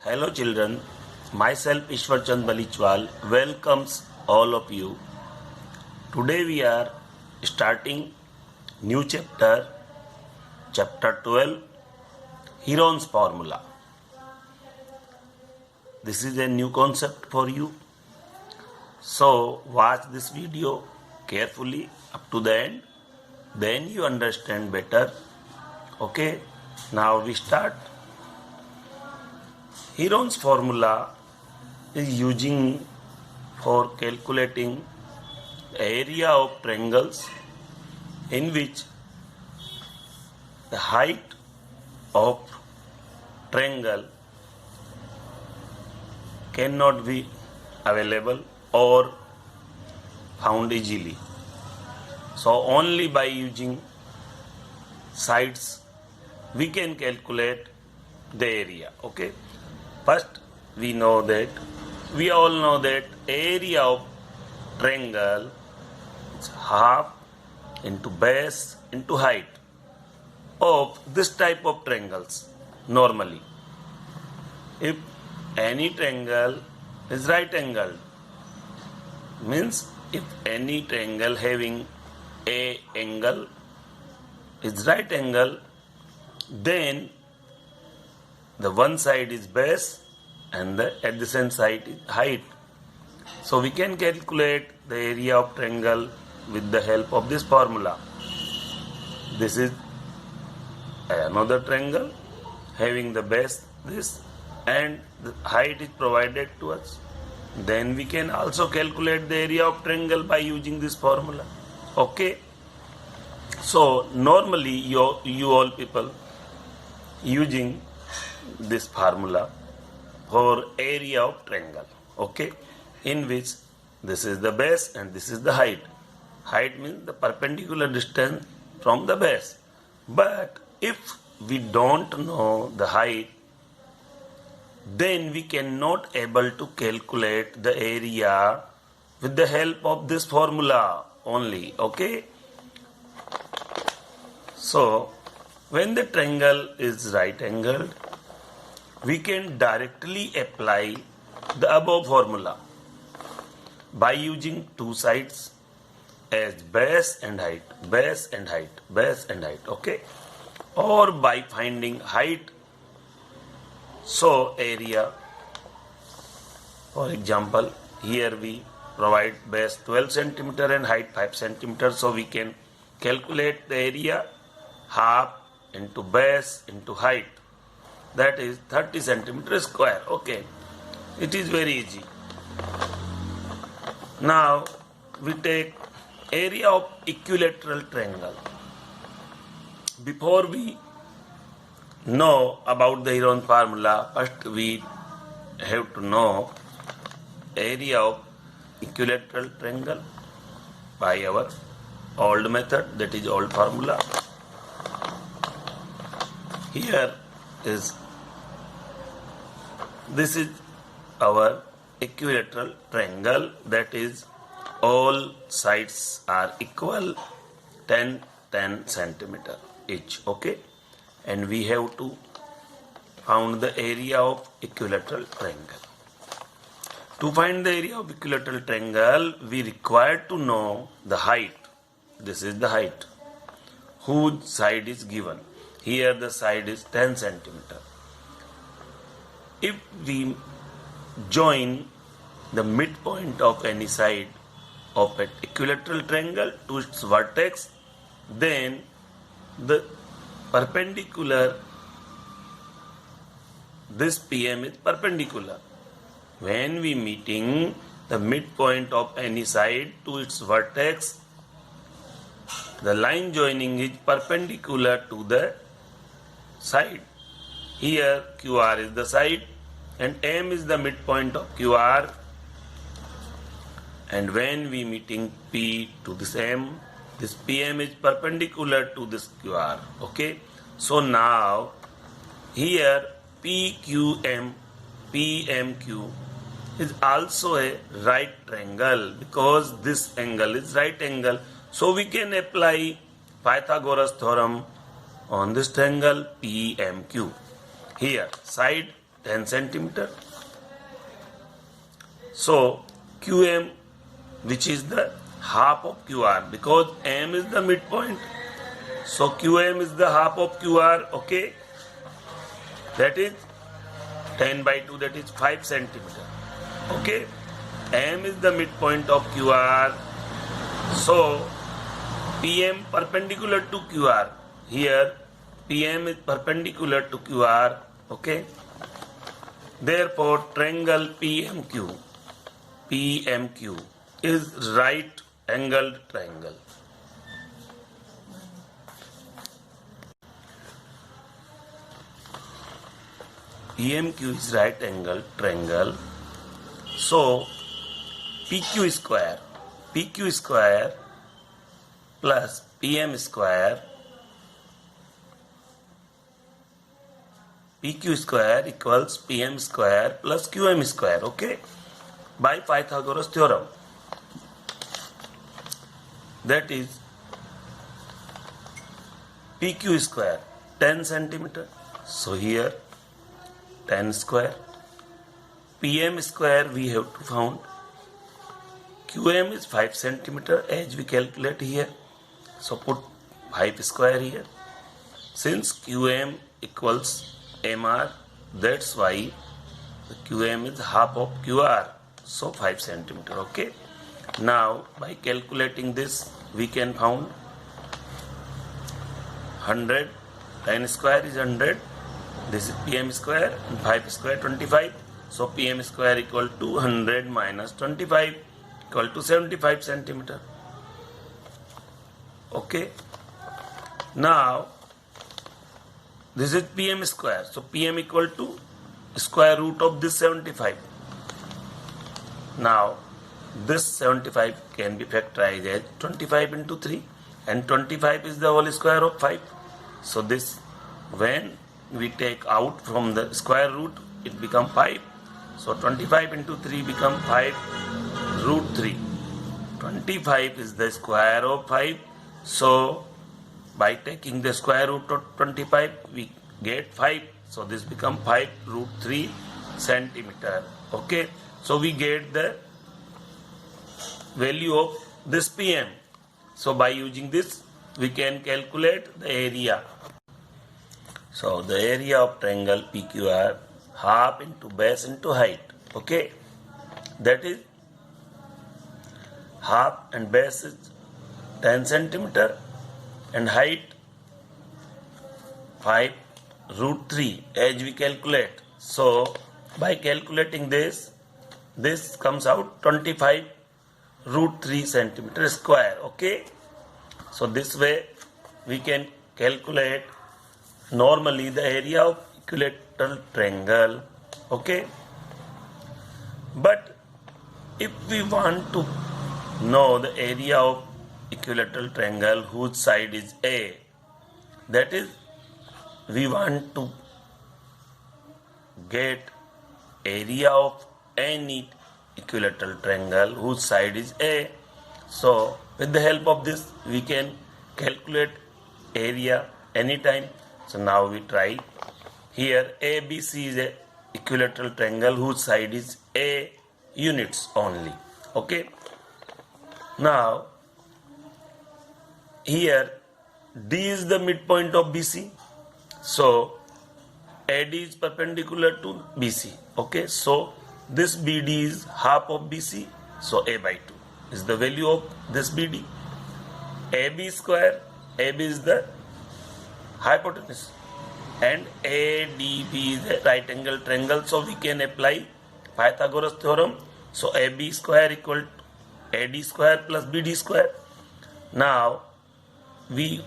Hello children, myself Ishwar Chand Balichwal welcomes all of you. Today we are starting new chapter, chapter 12, Heron's formula. This is a new concept for you. So watch this video carefully up to the end, then you understand better. Okay, now we start. Heron's formula is using for calculating area of triangles in which the height of triangle cannot be available or found easily. So only by using sides we can calculate the area. Okay. First we all know that area of triangle is half into base into height of this type of triangles. Normally, if any triangle is right angled, means if any triangle having a angle is right angle, then the one side is base and the adjacent side is height. So we can calculate the area of triangle with the help of this formula. This is another triangle having the base this and the height is provided to us. Then we can also calculate the area of triangle by using this formula. Okay. So normally you all people using this formula for area of triangle, okay, in which this is the base and this is the height. Height means the perpendicular distance from the base. But if we don't know the height, then we cannot able to calculate the area with the help of this formula only, okay. So when the triangle is right angled, we can directly apply the above formula by using two sides as base and height, base and height, base and height, okay, or by finding height. So area, for example, here we provide base 12 centimeter and height 5 centimeter, so we can calculate the area half into base into height, that is 30 centimeter square. Okay, it is very easy. Now we take area of equilateral triangle. Before we know about the Heron formula, first we have to know area of equilateral triangle by our old method, that is old formula. Here is this is our equilateral triangle, that is all sides are equal 10 centimeter each, okay, and we have to find the area of equilateral triangle. To find the area of equilateral triangle, we require to know the height. This is the height whose side is given. Here the side is 10 centimeter. If we join the midpoint of any side of an equilateral triangle to its vertex, then the perpendicular, this PM is perpendicular. When we meeting the midpoint of any side to its vertex, the line joining is perpendicular to the side. Here QR is the side and M is the midpoint of QR, and when we meeting P to this M, this PM is perpendicular to this QR, okay. So now here PQM, PMQ is also a right triangle because this angle is right angle. So we can apply Pythagoras theorem on this triangle PMQ. Here side 10 centimeter. So QM, which is the half of QR, because M is the midpoint, so QM is the half of QR. Okay, that is 10 by 2, that is 5 centimeter. Okay, M is the midpoint of QR, so PM perpendicular to QR. Here PM is perpendicular to QR. Okay, therefore triangle PMQ is right angled triangle. PMQ is right angled triangle. So PQ square plus PM square, PQ square equals PM square plus QM square. Okay, by Pythagoras theorem. That is PQ square 10 centimeter. So here 10 square. PM square we have to found. QM is 5 centimeter as we calculate here. So put 5 square here. Since QM equals MR, that's why the QM is half of QR. So 5 centimeter. Okay. Now by calculating this we can found 100. 10 square is 100. This is PM square and 5 square 25. So PM square equal to 100 minus 25 equal to 75 centimeter. Okay. Now this is PM square. So PM equal to square root of this 75. Now this 75 can be factorized as 25 into 3, and 25 is the whole square of 5. So this, when we take out from the square root, it become 5. So 25 into 3 become 5 root 3. 25 is the square of 5. So by taking the square root of 25 we get 5. So this become 5 root 3 centimeter. Okay. So we get the value of this PM. So by using this we can calculate the area. So the area of triangle PQR, half into base into height. Okay, that is half and base is 10 centimeter and height 5 root 3 as we calculate. So by calculating this comes out 25 root 3 centimeter square. Okay, so this way we can calculate normally the area of equilateral triangle. Okay, but if we want to know the area of equilateral triangle whose side is A, that is we want to get area of any equilateral triangle whose side is A. So with the help of this we can calculate area anytime. So now we try. Here ABC is a equilateral triangle whose side is A units only. Okay. Now here D is the midpoint of BC. So AD is perpendicular to BC. Okay. So this BD is half of BC. So A by 2 is the value of this BD. AB square. AB is the hypotenuse and ADB is a right angle triangle. So we can apply Pythagoras theorem. So AB square equal to AD square plus BD square. Now we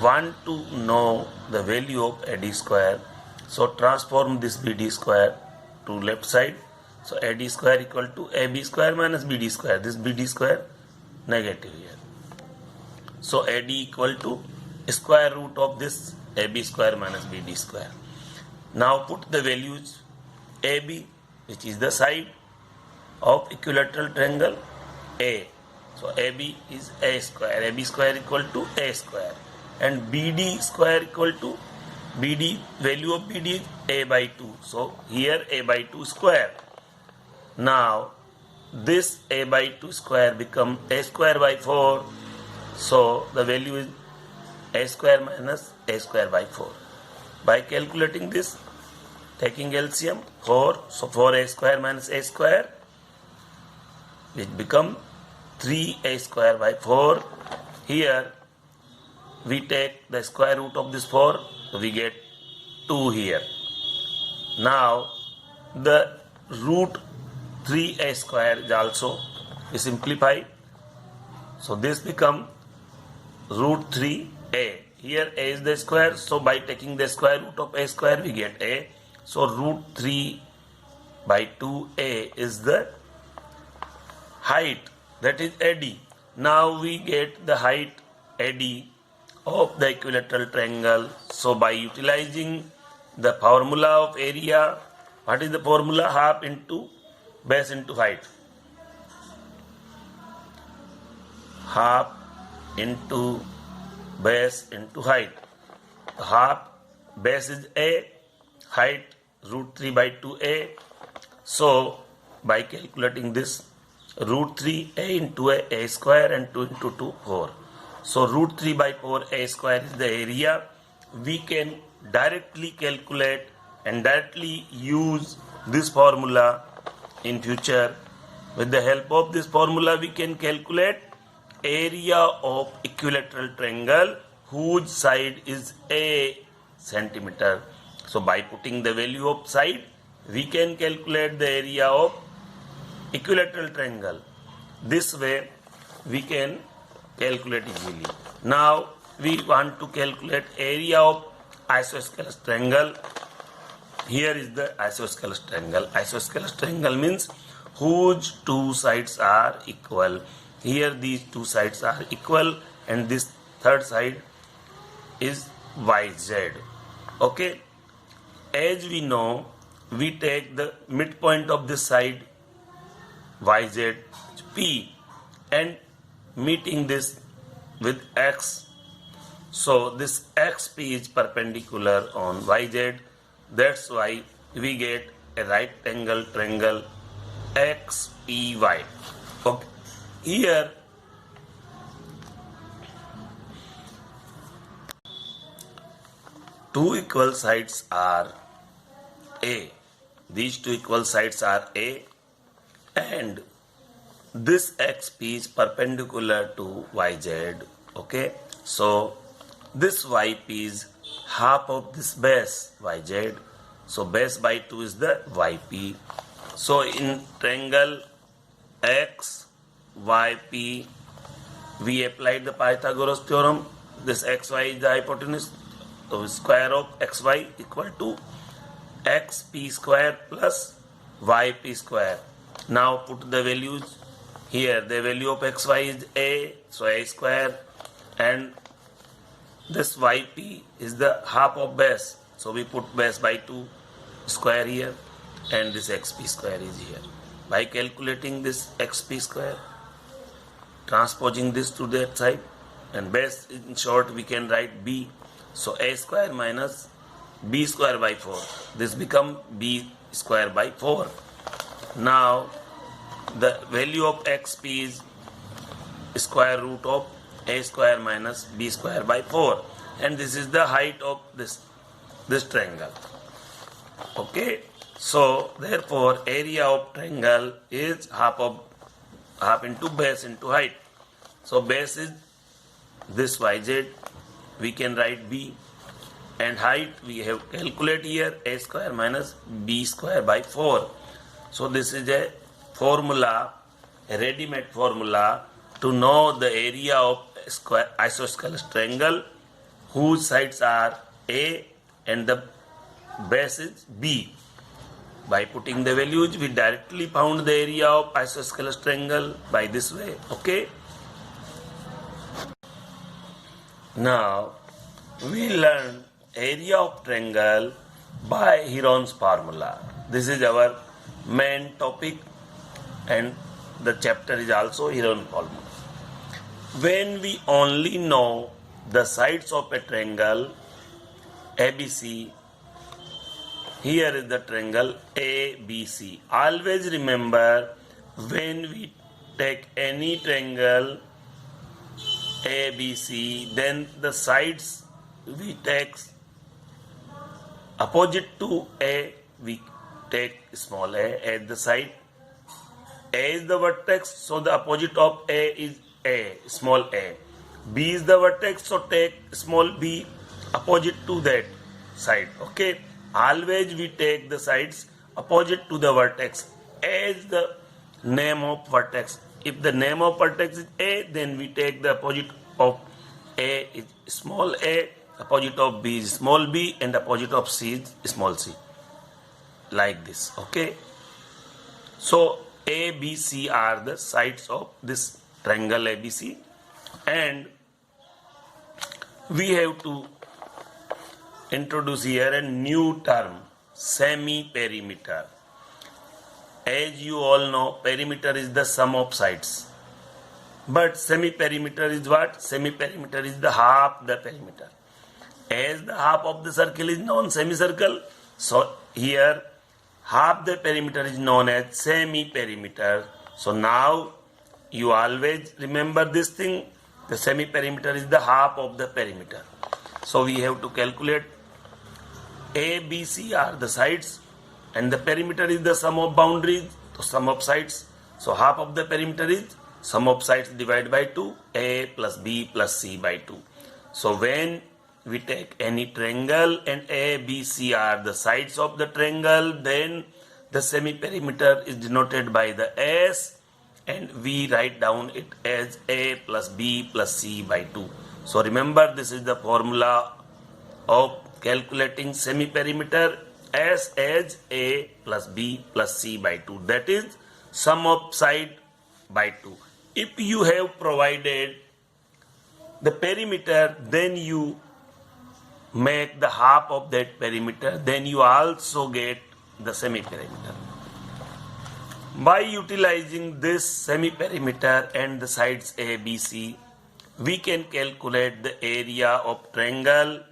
want to know the value of AD square. So transform this BD square to left side. So AD square equal to AB square minus BD square. This BD square negative here. So AD equal to square root of this AB square minus BD square. Now put the values. AB, which is the side of equilateral triangle A. So AB is A square. AB square equal to A square. And BD square equal to BD, value of BD is a by 2. So here a by 2 square. Now this a by 2 square become a square by 4. So the value is a square minus a square by 4. By calculating this, taking LCM 4, so 4a square minus a square, which become 3a square by 4. Here we take the square root of this 4, so we get 2 here. Now the root 3a square is also, we simplify, so this become root 3a. Here a is the square, so by taking the square root of a square we get a. So root 3 by 2a is the height, that is AD. Now we get the height AD of the equilateral triangle. So by utilizing the formula of area, what is the formula? Half into base into height. Half into base into height. Half base is a, height root 3 by 2a. So by calculating this, root 3a into a square and 2 into 2, 4. So root 3 by 4 a square is the area. We can directly calculate and directly use this formula in future. With the help of this formula we can calculate area of equilateral triangle whose side is a centimeter. So by putting the value of side, we can calculate the area of equilateral triangle. This way we can calculate easily. Now we want to calculate area of isosceles triangle. Here is the isosceles triangle. Isosceles triangle means whose two sides are equal. Here these two sides are equal and this third side is YZ. Okay. As we know, we take the midpoint of this side YZ P and meeting this with X. So this XP is perpendicular on YZ. That's why we get a right angle triangle XPY. Okay. Here two equal sides are A. These two equal sides are A and this XP is perpendicular to YZ. Okay. So this YP is half of this base YZ. So base by 2 is the YP. So in triangle XYP we applied the Pythagoras theorem. This XY is the hypotenuse. So square of XY equal to XP square plus YP square. Now put the values here. The value of XY is A, so A square, and this YP is the half of base. So we put base by 2 square here and this XP square is here. By calculating this XP square, transposing this to that side, and base in short we can write B. So A square minus B square by 4. This become B square by 4. Now the value of XP is square root of A square minus B square by 4. And this is the height of this triangle. Okay. So therefore area of triangle is half into base into height. So base is this YZ. We can write B, and height we have calculate here A square minus B square by 4. So this is a formula, a ready-made formula to know the area of square isosceles triangle whose sides are A and the base is B. By putting the values we directly found the area of isosceles triangle by this way. Okay. Now we learn area of triangle by Heron's formula. This is our main topic and the chapter is also Heron's formula. When we only know the sides of a triangle, ABC. Here is the triangle ABC. Always remember, when we take any triangle ABC, then the sides we take opposite to A, we take small a at the side. A is the vertex, so the opposite of A is A, small a. B is the vertex, so take small b opposite to that side. Okay, always we take the sides opposite to the vertex. A is the name of vertex. If the name of vertex is A, then we take the opposite of A is small a, opposite of B is small b, and opposite of C is small c. Like this. Okay. So A, B, C are the sides of this triangle ABC, and we have to introduce here a new term, semi-perimeter. As you all know, perimeter is the sum of sides. But semi-perimeter is what? Semi-perimeter is the half the perimeter. As the half of the circle is known semicircle, so here half the perimeter is known as semi-perimeter. So now you always remember this thing. The semi-perimeter is the half of the perimeter. So we have to calculate A, B, C are the sides, and the perimeter is the sum of boundaries, so sum of sides. So half of the perimeter is sum of sides divided by 2, A plus B plus C by 2. So when we take any triangle and A, B, C are the sides of the triangle, then the semi-perimeter is denoted by the S, and we write down it as A plus B plus C by 2. So remember, this is the formula of calculating semi-perimeter. S as A plus B plus C by 2. That is sum of side by 2. If you have provided the perimeter, then you make the half of that perimeter, then you also get the semi-perimeter. By utilizing this semi-perimeter and the sides A, B, C, we can calculate the area of triangle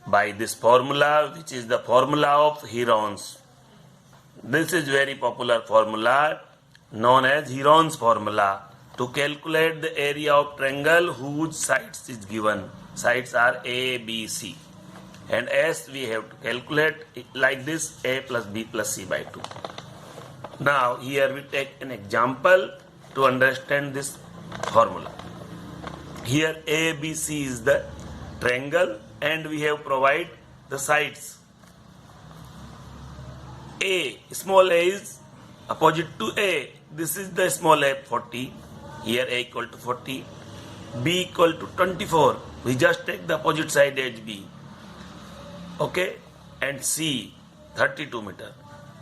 by this formula, which is the formula of Heron's. This is very popular formula known as Heron's formula to calculate the area of triangle whose sides is given. Sides are A, B, C. And S we have to calculate it like this, A plus B plus C by 2. Now here we take an example to understand this formula. Here A, B, C is the triangle, and we have provided the sides. A, small a is opposite to A. This is the small a, 40. Here A equal to 40. B equal to 24. We just take the opposite side as B. Okay. And C, 32 meter.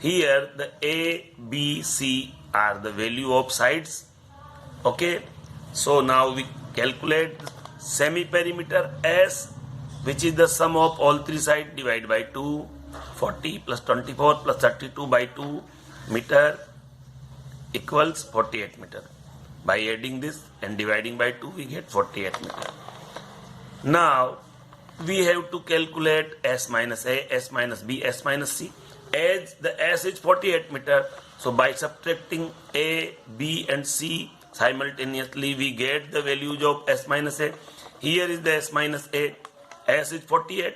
Here the A, B, C are the value of sides. Okay. So now we calculate semi-perimeter S, which is the sum of all three sides divided by 2. 40 plus 24 plus 32 by 2 meter equals 48 meter. By adding this and dividing by 2, we get 48 meter. Now we have to calculate S minus A, S minus B, S minus C. As the S is 48 meter, so by subtracting A, B and C simultaneously, we get the values of S minus A. Here is the S minus A. S is 48,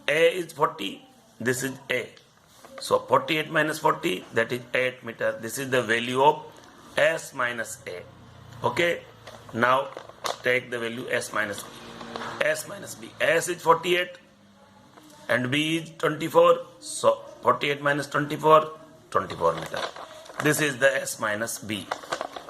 A is 40, this is A. So 48 minus 40, that is 8 meter. This is the value of S minus A. Okay. Now take the value S minus B. S minus B. S is 48 and B is 24. So 48 minus 24, 24 meter. This is the S minus B.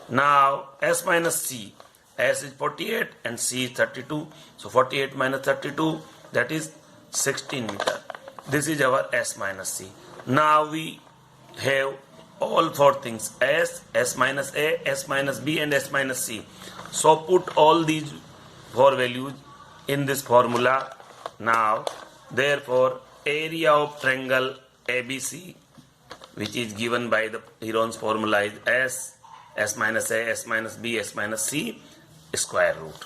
Now S minus C. S is 48 and C is 32. So 48 minus 32, that is 16 meter. This is our S minus C. Now we have all four things: S, S minus A, S minus B and S minus C. So put all these four values in this formula. Now therefore area of triangle ABC, which is given by the Heron's formula, is S, S minus A, S minus B, S minus C square root.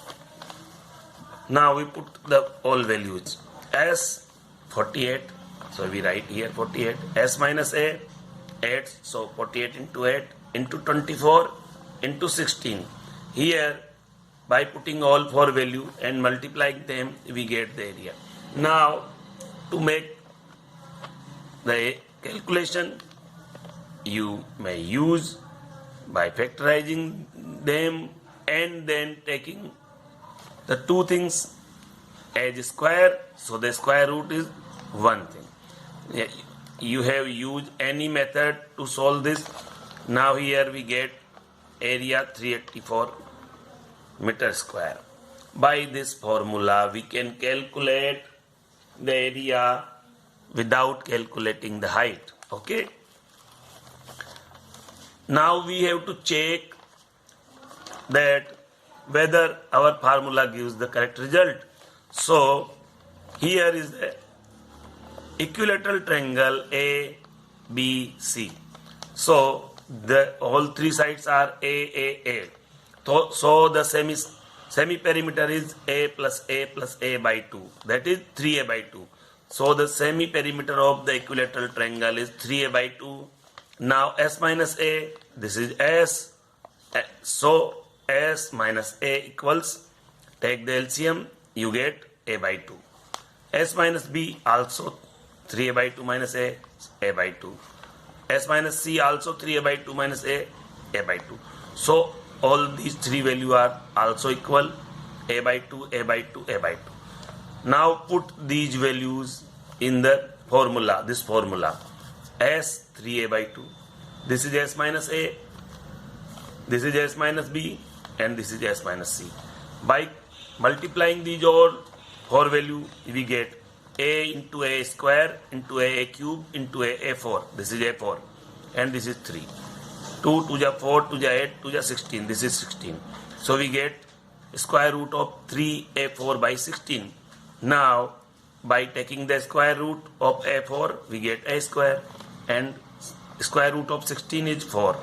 Now we put the all values. S 48, so we write here 48, S minus A 8, so 48 into 8 into 24 into 16. Here by putting all four value and multiplying them we get the area. Now to make the calculation you may use by factorizing them and then taking the two things as square, so the square root is one thing. You have used any method to solve this. Now here we get area 384 meter square. By this formula we can calculate the area without calculating the height. Okay. Now we have to check that whether our formula gives the correct result. So here is the equilateral triangle ABC. So the all three sides are A. So the semi perimeter is A plus A by 2. That is 3A by 2. So the semi perimeter of the equilateral triangle is 3A by 2. Now S minus A, this is S. So S minus A equals, take the LCM, you get A by 2. S minus B also 3A by 2 minus A by 2. S minus C also 3A by 2 minus A by 2. So all these three values are also equal, A by 2, A by 2, A by 2. Now put these values in the formula, this formula. S 3A by 2. This is S minus A, this is S minus B, and this is S minus C. By multiplying these all four value, we get A into A square into A cube into A4. This is A4 and this is 3. 2 to the 4 to the 8 to the 16. This is 16. So we get square root of 3A4 by 16. Now by taking the square root of A4 we get A square, and square root of 16 is 4,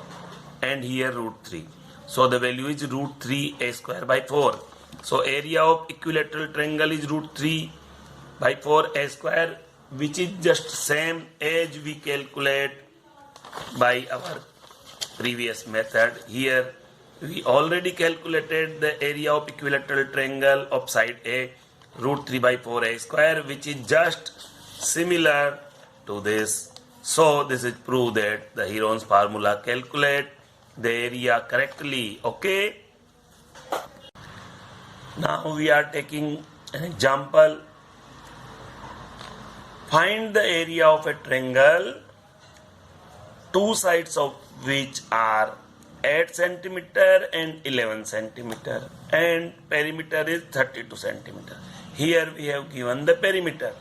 and here root 3. So the value is root 3 A square by 4. So area of equilateral triangle is root 3 by 4 A square, which is just same as we calculate by our previous method. Here we already calculated the area of equilateral triangle of side A, root 3 by 4 A square, which is just similar to this. So this is proof that the Heron's formula calculate the area correctly. Okay. Now we are taking an example. Find the area of a triangle, two sides of which are 8 centimeter and 11 centimeter, and perimeter is 32 centimeter. Here we have given the perimeter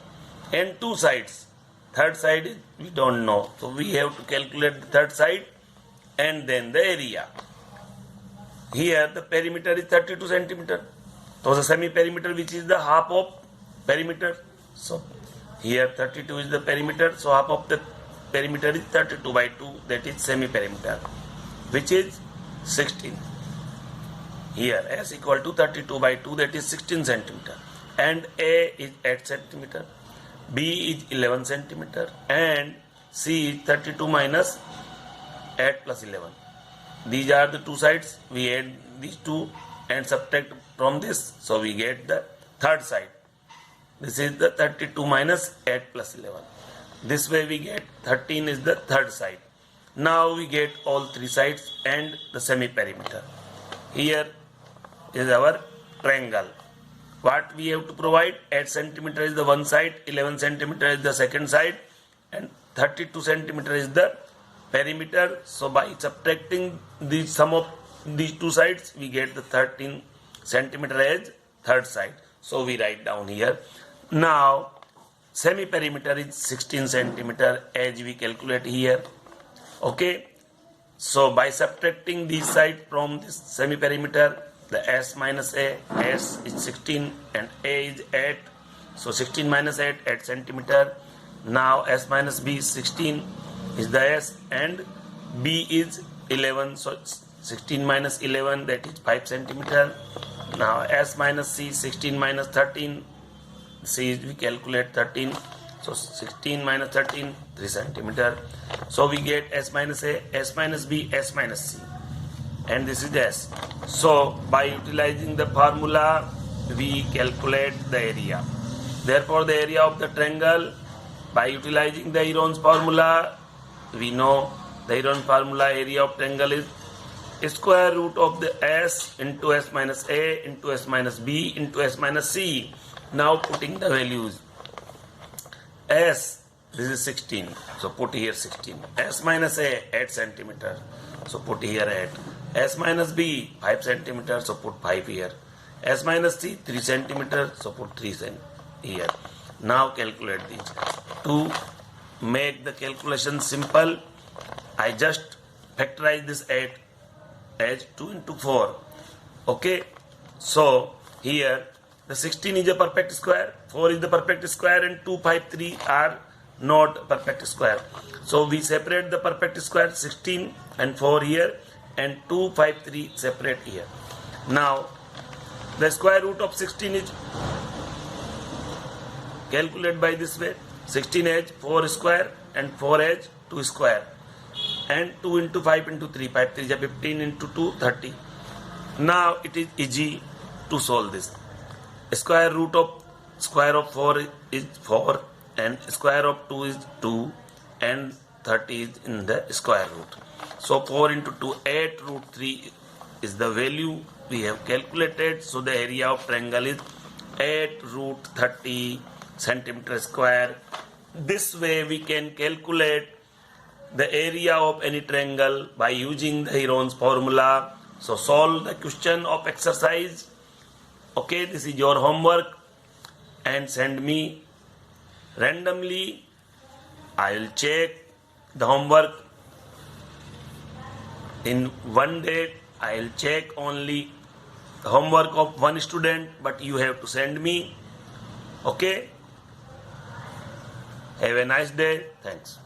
and two sides. Third side is we don't know, so we have to calculate the third side and then the area. Here the perimeter is 32 centimeter. So the semi perimeter, which is the half of perimeter. So here 32 is the perimeter, so half of the perimeter is 32 by 2, that is semi perimeter, which is 16. Here S equal to 32 by 2, that is 16 centimeter, and A is 8 centimeter, B is 11 centimeter, and C is 32 minus 8 plus 11. These are the two sides. We add these two and subtract from this, so we get the third side. This is the 32 minus 8 plus 11. This way we get 13 is the third side. Now we get all three sides and the semi perimeter. Here is our triangle. What we have to provide? 8 centimeter is the one side, 11 centimeter is the second side, and 32 centimeter is the perimeter. So by subtracting the sum of these two sides, we get the 13 centimeter as third side. So we write down here. Now semi perimeter is 16 centimeter as we calculate here. Okay. So by subtracting this side from this semi perimeter, the S minus A, S is 16 and A is 8. So 16 minus 8, 8 centimeter. Now S minus B is 16 is the S, and B is 11. So 16 minus 11, that is 5 centimeter. Now S minus C, 16 minus 13, C is we calculate 13. So 16 minus 13, 3 centimeter. So we get S minus A, S minus B, S minus C. And this is S. So by utilizing the formula, we calculate the area. Therefore, the area of the triangle, by utilizing the Heron's formula, we know the Heron formula area of triangle is square root of the S into S minus A into S minus B into S minus C. Now putting the values. S, this is 16, so put here 16. S minus A, 8 centimeter, so put here 8. S minus B, 5 centimeter, so put 5 here. S minus C, 3 centimeter, so put 3 here. Now calculate these. To make the calculation simple, I just factorize this 8 as 2 into 4. Okay, so here the 16 is a perfect square, 4 is the perfect square, and 2, 5, 3 are not perfect square. So we separate the perfect square 16 and 4 here, and 2, 5, 3 separate here. Now the square root of 16 is calculated by this way. 16 as 4 square and 4 as 2 square, and 2 into 5 into 3, 5 3 is 15 into 2, 30. Now it is easy to solve this. Square root of 4 is 4, and square of 2 is 2, and 30 is in the square root. So 4 into 2, 8 root 3 is the value we have calculated. So the area of triangle is 8 root 30 centimeter square. This way we can calculate the area of any triangle by using the Heron's formula. So solve the question of exercise. Okay, this is your homework, and send me randomly. I will check the homework in one day. I will check only the homework of one student, but you have to send me. Okay, have a nice day. Thanks.